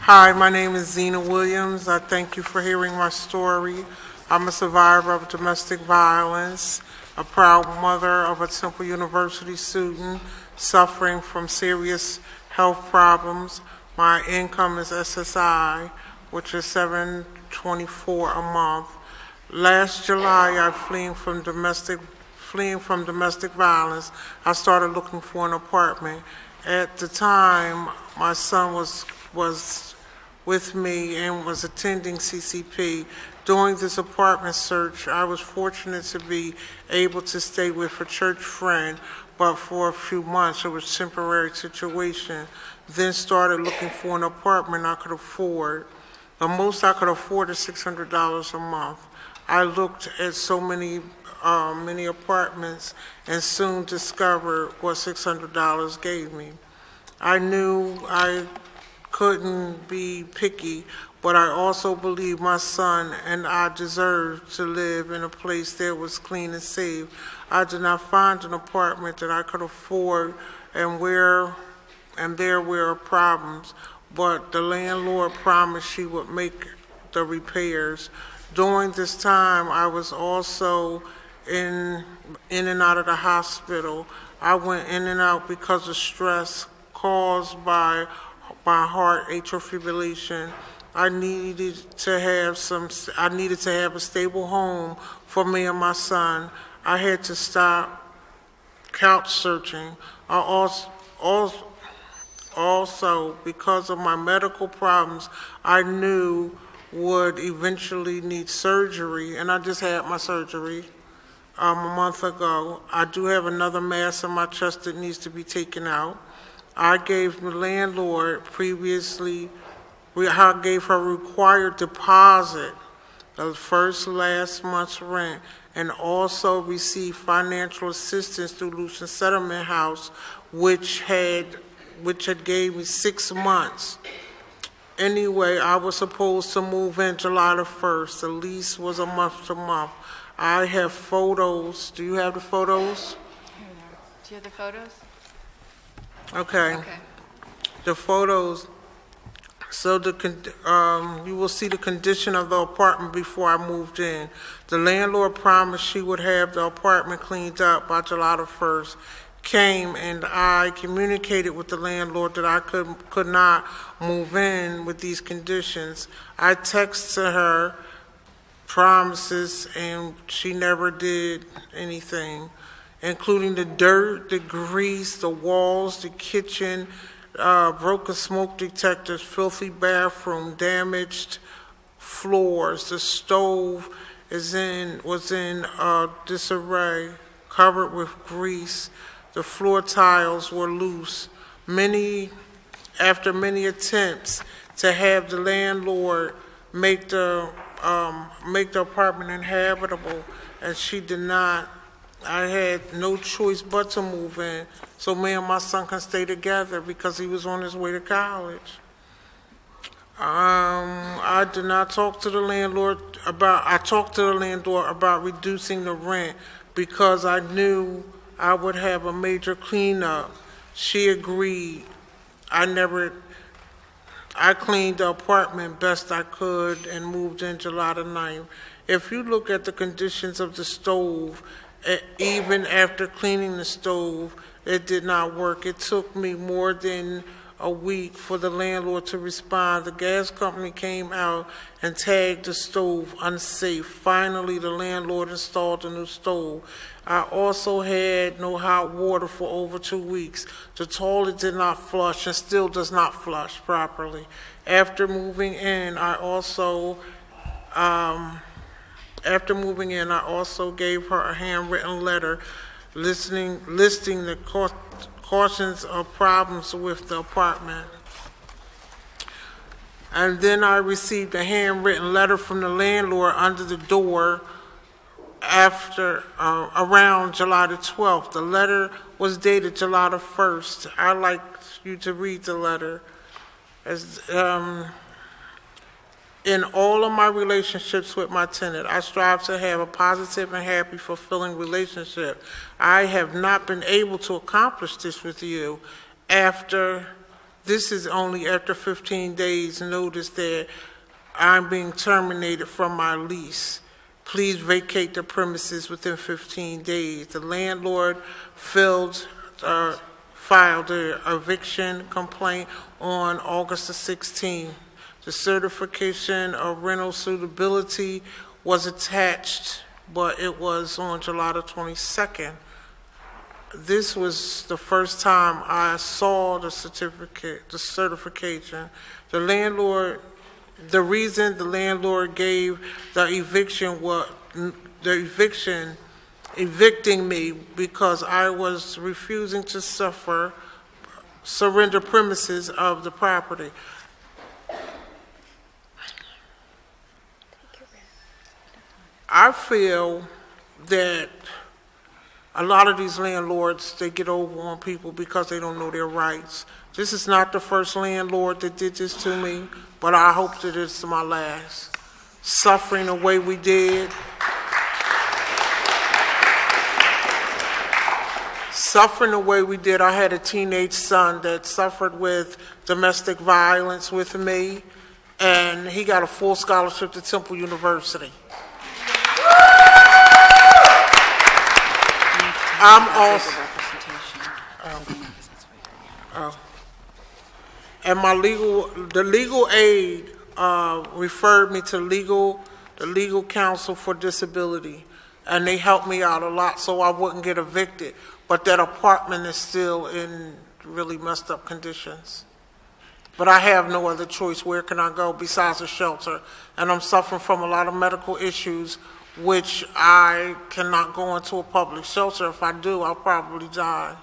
Hi, my name is Zina Williams. I thank you for hearing my story. I'm a survivor of domestic violence, a proud mother of a Temple University student suffering from serious health problems. My income is SSI, which is $724 a month. Last July, I fleeing from domestic violence. I started looking for an apartment. At the time, my son was with me and was attending CCP. During this apartment search, I was fortunate to be able to stay with a church friend, but for a few months it was a temporary situation. Then started looking for an apartment I could afford. The most I could afford is $600 a month. I looked at so many apartments and soon discovered what $600 gave me. I knew I couldn't be picky, but I also believed my son and I deserved to live in a place that was clean and safe. I did not find an apartment that I could afford, and there were problems, but the landlord promised she would make the repairs. During this time, I was also in and out of the hospital. I went in and out because of stress caused by my heart atrial fibrillation. I needed to have a stable home for me and my son. I had to stop couch searching. I also, because of my medical problems, I knew would eventually need surgery, and I just had my surgery a month ago. I do have another mass in my chest that needs to be taken out. I gave the landlord I gave her required deposit of last month's rent, and also received financial assistance through Lucent Settlement House, which had gave me 6 months. Anyway, I was supposed to move in July the 1st. The lease was a month to month. I have photos. Do you have the photos? Do you have the photos? Okay. The photos. So you will see the condition of the apartment before I moved in. The landlord promised she would have the apartment cleaned up by July the 1st. Came, and I communicated with the landlord that I could not move in with these conditions. I texted her promises, and she never did anything, including the dirt, the grease, the walls, the kitchen, broken smoke detectors, filthy bathroom, damaged floors. The stove was in disarray, covered with grease. The floor tiles were loose. After many attempts to have the landlord make the apartment inhabitable, and she did not, I had no choice but to move in so me and my son can stay together because he was on his way to college. I did not talk to the landlord I talked to the landlord about reducing the rent because I knew I would have a major cleanup. She agreed. I cleaned the apartment best I could and moved in July the 9th. If you look at the conditions of the stove, even after cleaning the stove, it did not work. It took me more than a week for the landlord to respond. The gas company came out and tagged the stove unsafe. Finally, the landlord installed a new stove. I also had no hot water for over 2 weeks. The toilet did not flush and still does not flush properly. After moving in, I also gave her a handwritten letter listing the cautions of problems with the apartment. And then I received a handwritten letter from the landlord under the door around July the 12th. The letter was dated July the 1st. I'd like you to read the letter. In all of my relationships with my tenant, I strive to have a positive and happy, fulfilling relationship. I have not been able to accomplish this with you. After This is only after 15 days notice that I'm being terminated from my lease. Please vacate the premises within 15 days. The landlord filed an eviction complaint on August the 16th. The certification of rental suitability was attached, but it was on July the 22nd. This was the first time I saw the certification. The reason the landlord gave the evicting me because I was refusing to surrender premises of the property. I feel that a lot of these landlords, they get over on people because they don't know their rights. This is not the first landlord that did this to me, but I hope that it's my last. Suffering the way we did. Suffering the way we did. I had a teenage son that suffered with domestic violence with me, and he got a full scholarship to Temple University. I'm also, and the legal aid referred me to the legal counsel for disability, and they helped me out a lot so I wouldn't get evicted. But that apartment is still in really messed up conditions. But I have no other choice. Where can I go besides a shelter? And I'm suffering from a lot of medical issues, which I cannot go into a public shelter. If I do, I'll probably die.